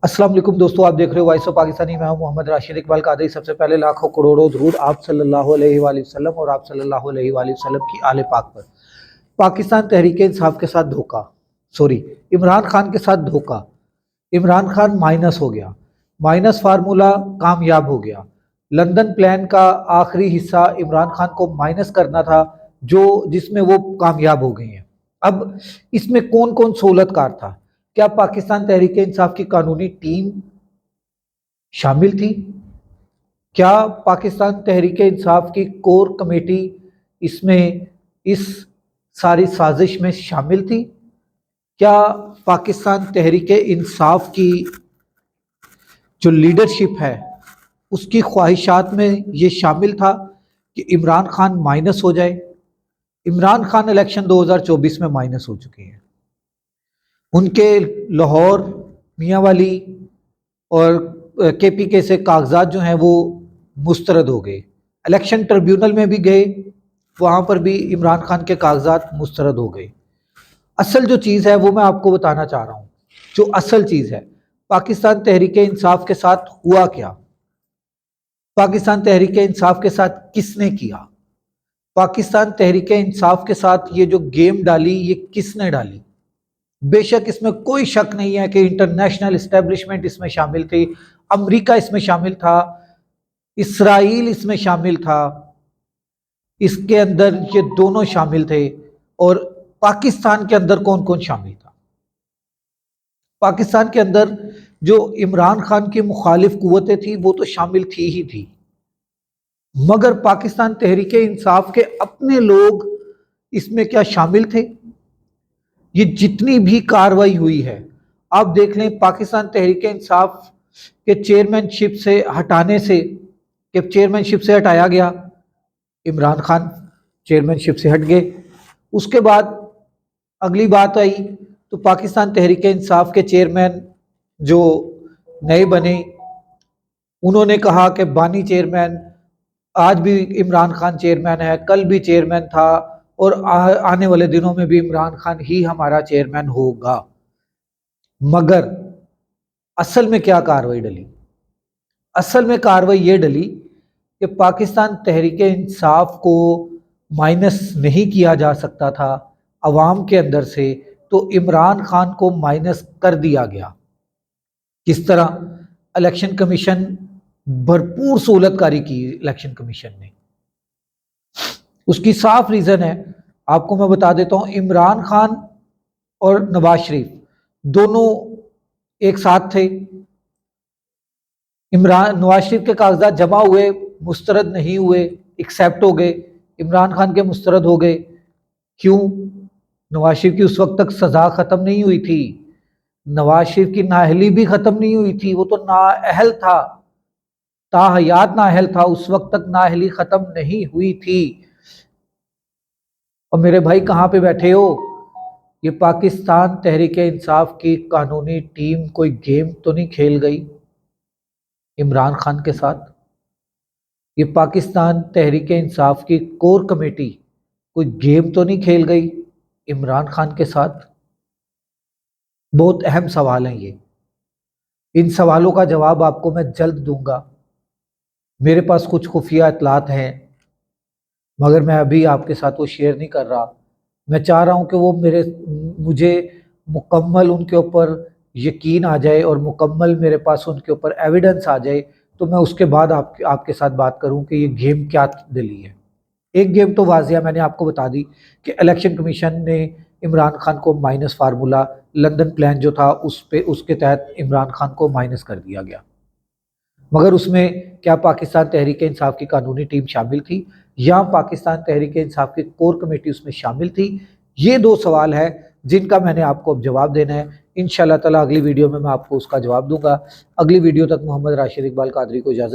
अस्सलाम वालेकुम दोस्तों, आप देख रहे हो वॉइस ऑफ पाकिस्तानी। मैं हूं मोहम्मद राशिद इकबाल कादरी। सबसे पहले लाखों करोड़ों दरूद आप सल्लल्लाहु अलैहि वसल्लम और आप सल्लल्लाहु अलैहि वसल्लम की आले पाक पर। पाकिस्तान तहरीक इंसाफ के साथ धोखा, सॉरी, इमरान खान के साथ धोखा। इमरान खान माइनस हो गया, माइनस फार्मूला कामयाब हो गया। लंदन प्लान का आखिरी हिस्सा इमरान खान को माइनस करना था, जो जिसमें वो कामयाब हो गए हैं। अब इसमें कौन कौन सहूलतकार था? क्या पाकिस्तान तहरीक इंसाफ की कानूनी टीम शामिल थी? क्या पाकिस्तान तहरीक इंसाफ की कोर कमेटी इसमें इस सारी साजिश में शामिल थी? क्या पाकिस्तान तहरीक इंसाफ की जो लीडरशिप है उसकी ख्वाहिशात में ये शामिल था कि इमरान खान माइनस हो जाए? इमरान खान इलेक्शन 2024 में माइनस हो चुके हैं। उनके लाहौर, मियांवाली और केपीके से कागजात जो हैं वो मुस्तरद हो गए। इलेक्शन ट्रिब्यूनल में भी गए, वहाँ पर भी इमरान खान के कागजात मुस्तरद हो गए। असल जो चीज़ है वो मैं आपको बताना चाह रहा हूँ। जो असल चीज़ है, पाकिस्तान तहरीक इंसाफ के साथ हुआ क्या? पाकिस्तान तहरीक इंसाफ के साथ किसने किया? पाकिस्तान तहरीक इंसाफ के साथ ये जो गेम डाली, ये किसने डाली? बेशक इसमें कोई शक नहीं है कि इंटरनेशनल इस्टेब्लिशमेंट इसमें शामिल थी, अमेरिका इसमें शामिल था, इसराइल इसमें शामिल था, इसके अंदर ये दोनों शामिल थे। और पाकिस्तान के अंदर कौन कौन शामिल था? पाकिस्तान के अंदर जो इमरान खान की मुखालिफ कुव्वतें थी वो तो शामिल थी ही थी, मगर पाकिस्तान तहरीक इंसाफ के अपने लोग इसमें क्या शामिल थे? ये जितनी भी कार्रवाई हुई है, आप देख लें, पाकिस्तान तहरीक इंसाफ के चेयरमैनशिप से हटाने से, कि चेयरमैनशिप से हटाया गया, इमरान खान चेयरमैनशिप से हट गए। उसके बाद अगली बात आई तो पाकिस्तान तहरीक इंसाफ के चेयरमैन जो नए बने, उन्होंने कहा कि बानी चेयरमैन, आज भी इमरान खान चेयरमैन है, कल भी चेयरमैन था और आने वाले दिनों में भी इमरान खान ही हमारा चेयरमैन होगा। मगर असल में क्या कार्रवाई डली? असल में कार्रवाई ये डली कि पाकिस्तान तहरीक इंसाफ को माइनस नहीं किया जा सकता था अवाम के अंदर से, तो इमरान खान को माइनस कर दिया गया। किस तरह? इलेक्शन कमीशन भरपूर सहूलतकारी की इलेक्शन कमीशन ने। उसकी साफ रीजन है, आपको मैं बता देता हूं। इमरान खान और नवाज शरीफ दोनों एक साथ थे। नवाज शरीफ के कागजात जमा हुए, मुस्तरद नहीं हुए, एक्सेप्ट हो गए। इमरान खान के मुस्तरद हो गए। क्यों? नवाज शरीफ की उस वक्त तक सजा खत्म नहीं हुई थी, नवाज शरीफ की नाअहली भी खत्म नहीं हुई थी, वो तो नाअहल था, ताहयात नाअहल था, उस वक्त तक नाअहली खत्म नहीं हुई थी। और मेरे भाई कहाँ पे बैठे हो? ये पाकिस्तान तहरीक इंसाफ की कानूनी टीम कोई गेम तो नहीं खेल गई इमरान खान के साथ? ये पाकिस्तान तहरीक इंसाफ की कोर कमेटी कोई गेम तो नहीं खेल गई इमरान खान के साथ? बहुत अहम सवाल हैं ये। इन सवालों का जवाब आपको मैं जल्द दूंगा। मेरे पास कुछ खुफिया इतलात हैं, मगर मैं अभी आपके साथ वो शेयर नहीं कर रहा। मैं चाह रहा हूँ कि वो मुझे मुकम्मल उनके ऊपर यकीन आ जाए और मुकम्मल मेरे पास उनके ऊपर एविडेंस आ जाए, तो मैं उसके बाद आपके साथ बात करूँ कि ये गेम क्या डली है। एक गेम तो वाजिया मैंने आपको बता दी कि इलेक्शन कमीशन ने इमरान खान को माइनस फार्मूला, लंदन प्लान जो था उसके तहत इमरान खान को माइनस कर दिया गया। मगर उसमें क्या पाकिस्तान तहरीक इंसाफ की कानूनी टीम शामिल थी या पाकिस्तान तहरीक इंसाफ की कोर कमेटी उसमें शामिल थी? ये दो सवाल है जिनका मैंने आपको अब जवाब देना है। इंशाल्लाह ताला अगली वीडियो में मैं आपको उसका जवाब दूंगा। अगली वीडियो तक मोहम्मद राशिद इकबाल कादरी को इजाज़त।